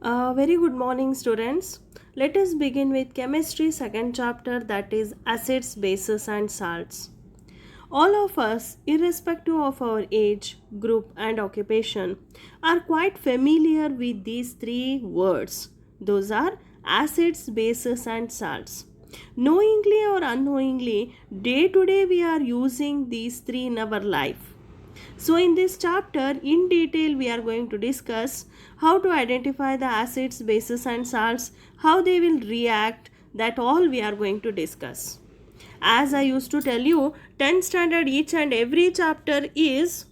Very good morning, students. Let us begin with chemistry second chapter, that is acids, bases, and salts. All of us, irrespective of our age, group, and occupation, are quite familiar with these three words. Those are acids, bases, and salts. Knowingly or unknowingly, day to day we are using these three in our life. So, in this chapter, in detail, we are going to discuss how to identify the acids, bases, and salts, how they will react, that all we are going to discuss. As I used to tell you, 10th standard each and every chapter is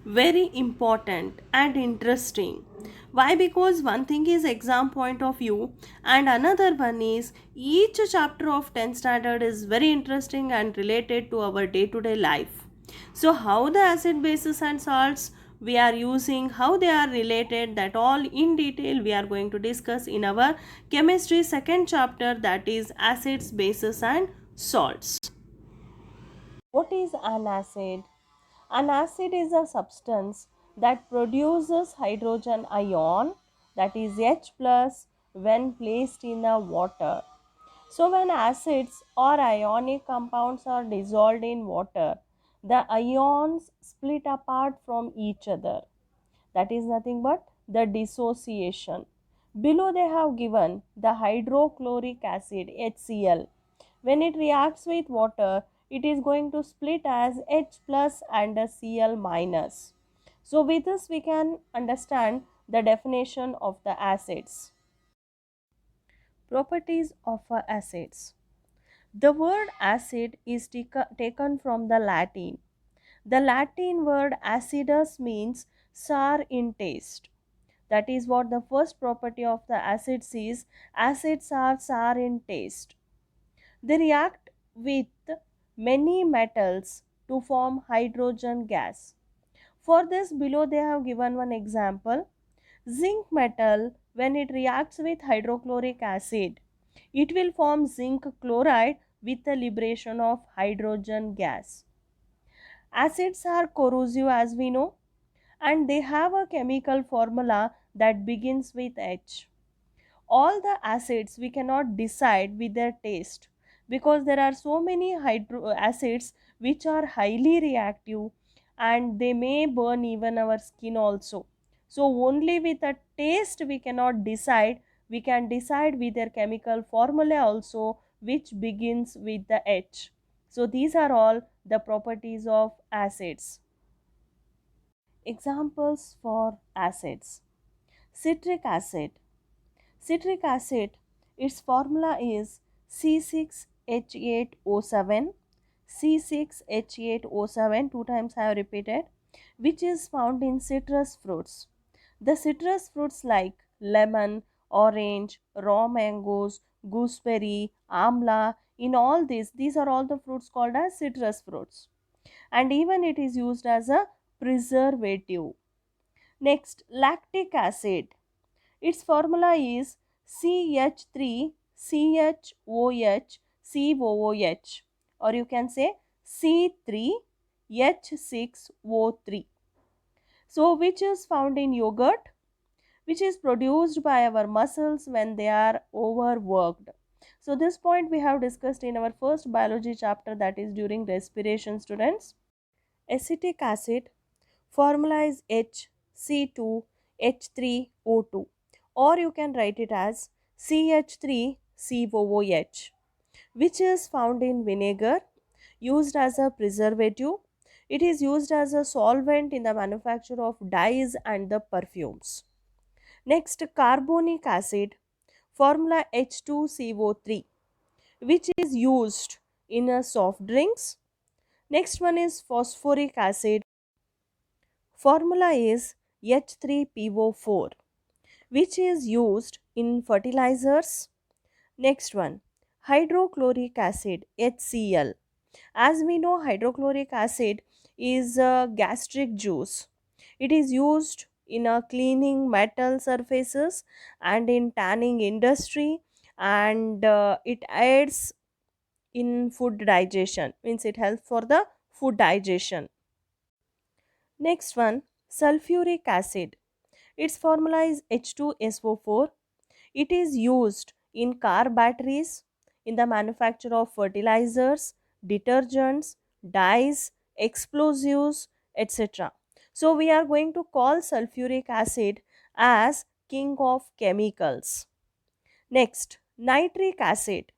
very important and interesting. Why? Because one thing is exam point of view and another one is each chapter of 10th standard is very interesting and related to our day to day life. So how the acid bases and salts we are using, how they are related, that all in detail we are going to discuss in our chemistry second chapter, that is acids, bases and salts. What is an acid? An acid is a substance that produces hydrogen ion, that is H plus, when placed in a water. So when acids or ionic compounds are dissolved in water, the ions split apart from each other. That is nothing but the dissociation. Below they have given the hydrochloric acid HCl. When it reacts with water, it is going to split as H plus and a Cl minus. So with this we can understand the definition of the acids. Properties of acids. The word acid is taken from the Latin. The Latin word acidus means sour in taste. That is what the first property of the acids is. Acids are sour in taste. They react with many metals to form hydrogen gas. For this, below they have given one example. Zinc metal, when it reacts with hydrochloric acid, it will form zinc chloride with the liberation of hydrogen gas. Acids are corrosive as we know, and they have a chemical formula that begins with H. All the acids we cannot decide with their taste because there are so many acids which are highly reactive and they may burn even our skin also. So only with a taste we cannot decide. We can decide with their chemical formula also, which begins with the H. So these are all the properties of acids. Examples for acids: citric acid. Citric acid, its formula is C6H8O7, C6H8O7, two times I have repeated, which is found in citrus fruits. The citrus fruits like lemon, orange, raw mangoes, gooseberry, amla, in all these are all the fruits called as citrus fruits. And even it is used as a preservative. Next, lactic acid. Its formula is CH3CHOH or you can say C3H6O3. So which is found in yogurt, which is produced by our muscles when they are overworked. So this point we have discussed in our first biology chapter, that is during respiration, students. Acetic acid formula is HC2H3O2 or you can write it as CH3COOH, which is found in vinegar, used as a preservative. It is used as a solvent in the manufacture of dyes and the perfumes. Next, carbonic acid formula H2CO3, which is used in soft drinks. Next one is phosphoric acid. Formula is H3PO4, which is used in fertilizers. Next one, hydrochloric acid HCl. As we know, hydrochloric acid is a gastric juice. It is used in cleaning metal surfaces and in tanning industry, and it aids in food digestion, means it helps for the food digestion. Next one, sulfuric acid. Its formula is H2SO4. It is used in car batteries, in the manufacture of fertilizers, detergents, dyes, explosives, etc. So we are going to call sulfuric acid as king of chemicals. Next, nitric acid.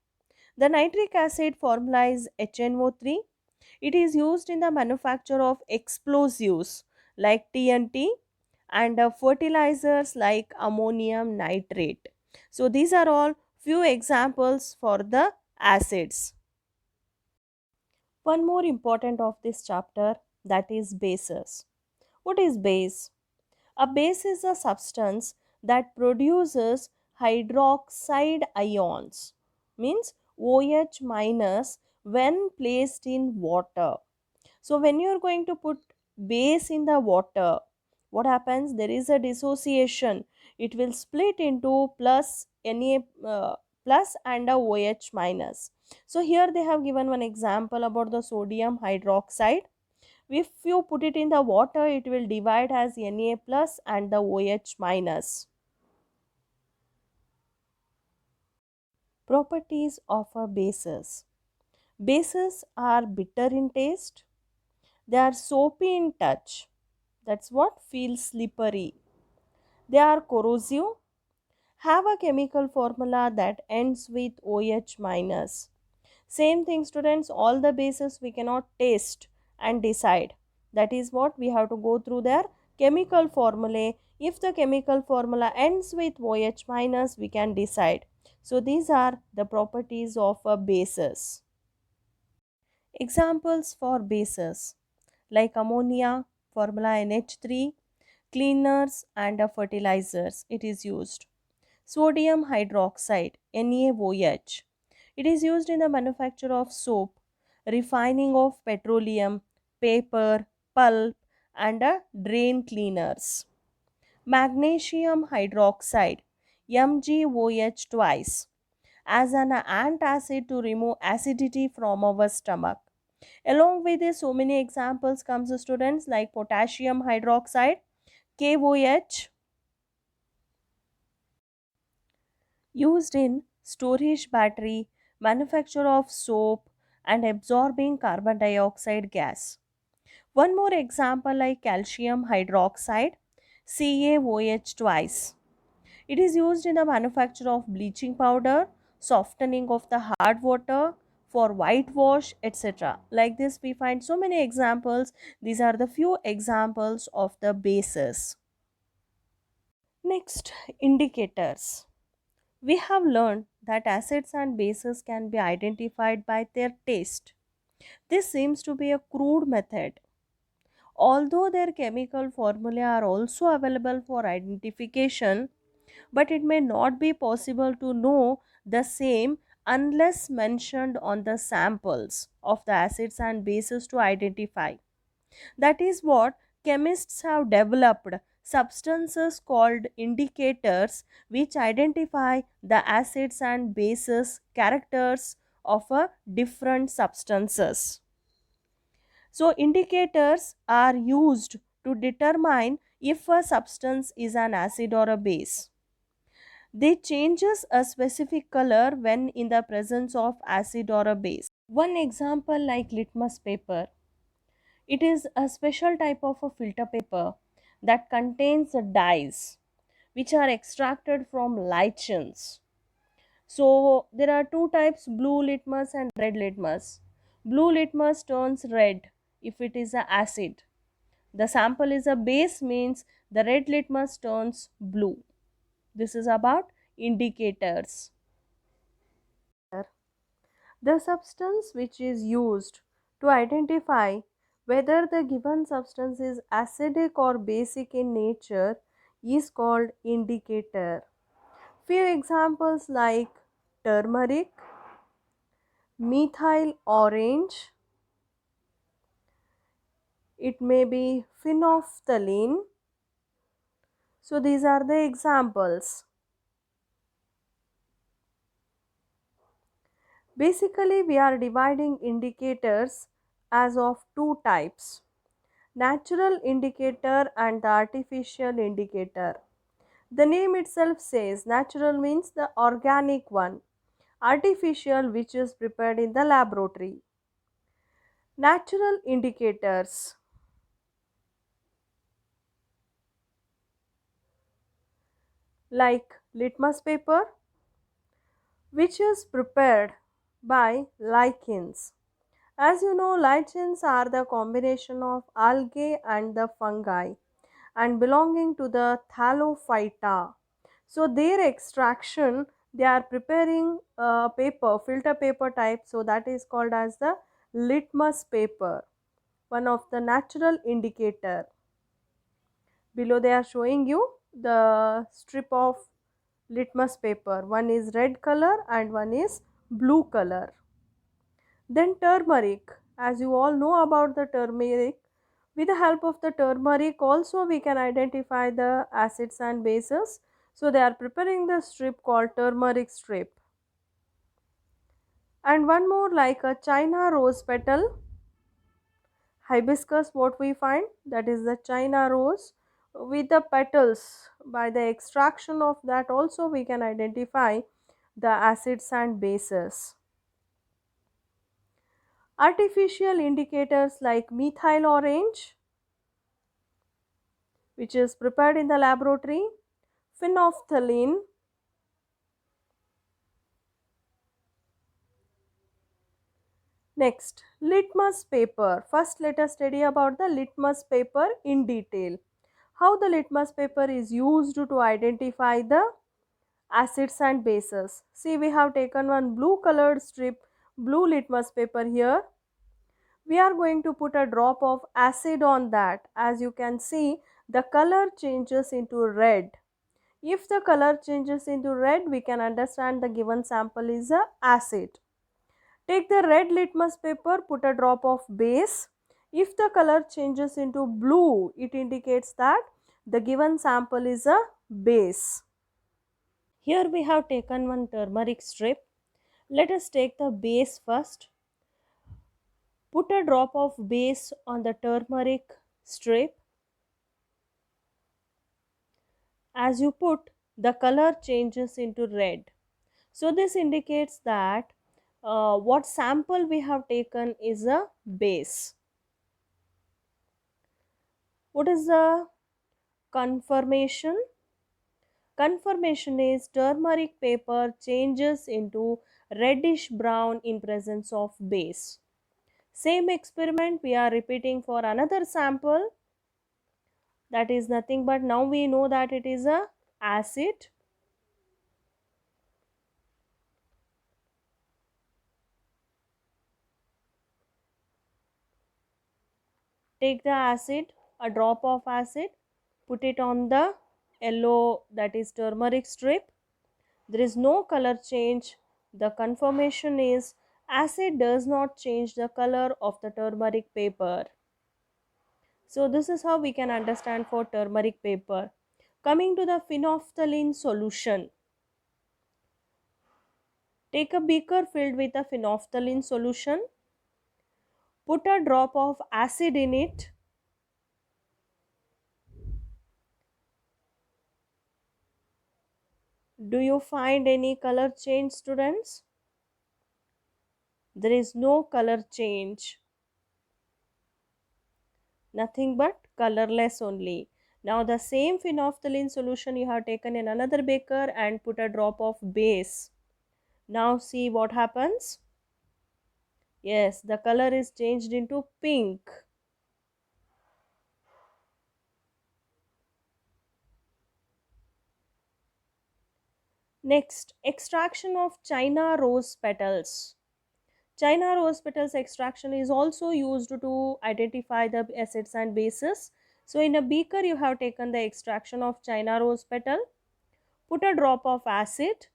The nitric acid formula is HNO3. It is used in the manufacture of explosives like TNT and fertilizers like ammonium nitrate. So these are all few examples for the acids. One more important of this chapter, that is bases. What is base? A base is a substance that produces hydroxide ions, means OH minus, when placed in water. So when you are going to put base in the water, what happens? There is a dissociation. It will split into plus plus and a OH minus. So here they have given one example about the sodium hydroxide. If you put it in the water, it will divide as Na plus and the OH minus. Properties of a bases. Bases are bitter in taste. They are soapy in touch. That's what feels slippery. They are corrosive. Have a chemical formula that ends with OH minus. Same thing, students, all the bases we cannot taste and decide. That is what we have to go through their chemical formulae. If the chemical formula ends with OH minus, we can decide. So these are the properties of a bases. Examples for bases like ammonia, formula NH3, cleaners and fertilizers it is used. Sodium hydroxide NaOH. It is used in the manufacture of soap, refining of petroleum, paper, pulp, and drain cleaners. Magnesium hydroxide MgOH twice as an antacid to remove acidity from our stomach. Along with this, so many examples comes students like potassium hydroxide KOH, used in storage battery, manufacture of soap, and absorbing carbon dioxide gas. One more example like calcium hydroxide CaOH twice. It is used in the manufacture of bleaching powder, softening of the hard water, for whitewash, etc. Like this, we find so many examples. These are the few examples of the bases. Next, indicators. We have learned that acids and bases can be identified by their taste. This seems to be a crude method. Although their chemical formulae are also available for identification, but it may not be possible to know the same unless mentioned on the samples of the acids and bases to identify. That is what chemists have developed substances called indicators which identify the acids and bases characters of a different substances. So indicators are used to determine if a substance is an acid or a base. They changes a specific color when in the presence of acid or a base. One example like litmus paper. It is a special type of a filter paper that contains dyes which are extracted from lichens. So there are two types, blue litmus and red litmus. Blue litmus turns red if it is a acid. The sample is a base means the red litmus turns blue. This is about indicators. The substance which is used to identify whether the given substance is acidic or basic in nature is called indicator. Few examples like turmeric, methyl orange, it may be phenolphthalein. So these are the examples. Basically, we are dividing indicators as of two types: natural indicator and the artificial indicator. The name itself says natural means the organic one, artificial which is prepared in the laboratory. Natural indicators like litmus paper, which is prepared by lichens. As you know, lichens are the combination of algae and the fungi and belonging to the Thallophyta. So their extraction, they are preparing a paper, filter paper type, so that is called as the litmus paper, one of the natural indicator. Below they are showing you the strip of litmus paper. One is red color and one is blue color. Then turmeric. As you all know about the turmeric, with the help of the turmeric also we can identify the acids and bases. So they are preparing the strip called turmeric strip. And one more like a China rose petal, hibiscus, what we find that is the China rose with the petals. By the extraction of that also we can identify the acids and bases. Artificial indicators like methyl orange, which is prepared in the laboratory, phenolphthalein, next litmus paper. First let us study about the litmus paper in detail. How the litmus paper is used to identify the acids and bases. See, we have taken one blue colored strip, blue litmus paper here. We are going to put a drop of acid on that. As you can see, the color changes into red. If the color changes into red, we can understand the given sample is a acid. Take the red litmus paper, put a drop of base. If the color changes into blue, it indicates that the given sample is a base. Here we have taken one turmeric strip. Let us take the base first. Put a drop of base on the turmeric strip. As you put, the color changes into red. So this indicates that what sample we have taken is a base. What is the conformation? Conformation is turmeric paper changes into reddish brown in presence of base. Same experiment we are repeating for another sample, that is nothing but now we know that it is a acid. Take the acid, a drop of acid, put it on the yellow, that is turmeric strip. There is no color change. The confirmation is acid does not change the color of the turmeric paper. So this is how we can understand for turmeric paper. Coming to the phenolphthalein solution. Take a beaker filled with a phenolphthalein solution. Put a drop of acid in it. Do you find any color change, students? There is no color change. Nothing but colorless only. Now the same phenolphthalein solution you have taken in another beaker and put a drop of base. Now see what happens. Yes, the color is changed into pink. Next, extraction of China rose petals. China rose petals extraction is also used to identify the acids and bases. So in a beaker you have taken the extraction of China rose petal. Put a drop of acid.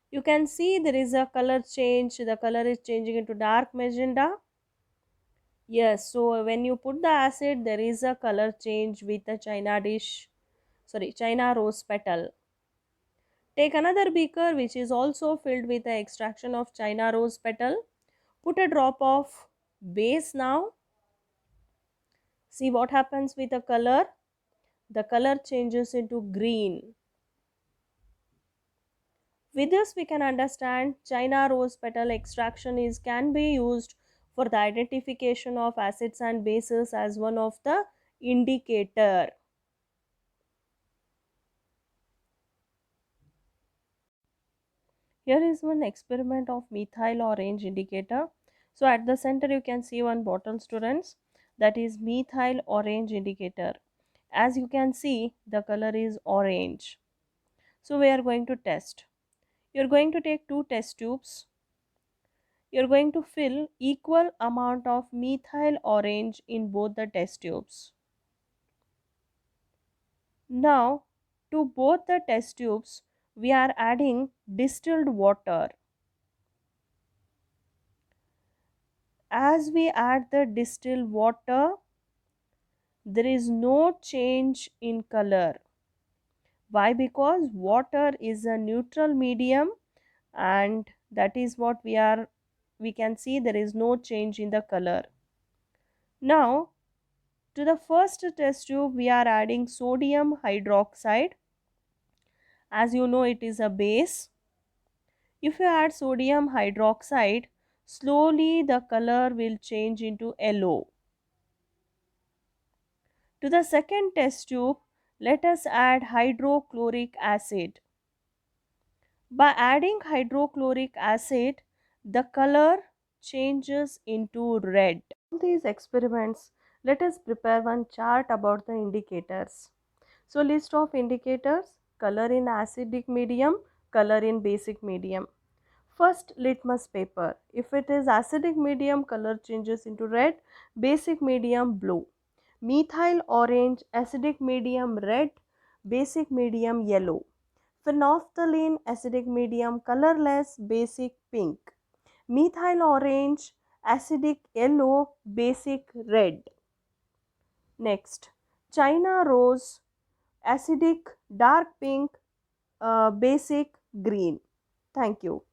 You can see there is a color change. The color is changing into dark magenta. Yes, so when you put the acid, there is a color change with the China rose petal. Take another beaker which is also filled with the extraction of China rose petal. Put a drop of base now. See what happens with the color. the color changes into green. With this we can understand China rose petal extraction is can be used for the identification of acids and bases as one of the indicator. Here is one experiment of methyl orange indicator. So at the center you can see one bottle, students, that is methyl orange indicator. As you can see, the color is orange. So we are going to test. You are going to take two test tubes. You are going to fill equal amount of methyl orange in both the test tubes. Now to both the test tubes we are adding distilled water. As we add the distilled water, there is no change in color. Why? Because water is a neutral medium, and that is what we can see there is no change in the color. Now to the first test tube we are adding sodium hydroxide. As you know, it is a base. If you add sodium hydroxide, slowly the color will change into yellow. To the second test tube, let us add hydrochloric acid. By adding hydrochloric acid, the color changes into red. In these experiments, let us prepare one chart about the indicators. So list of indicators: color in acidic medium, color in basic medium. First, litmus paper. If it is acidic medium, color changes into red, basic medium blue. Methyl orange, acidic medium red, basic medium yellow. Phenolphthalein, acidic medium colorless, basic pink. Methyl orange, acidic yellow, basic red. Next, China rose, acidic dark pink, basic green. Thank you.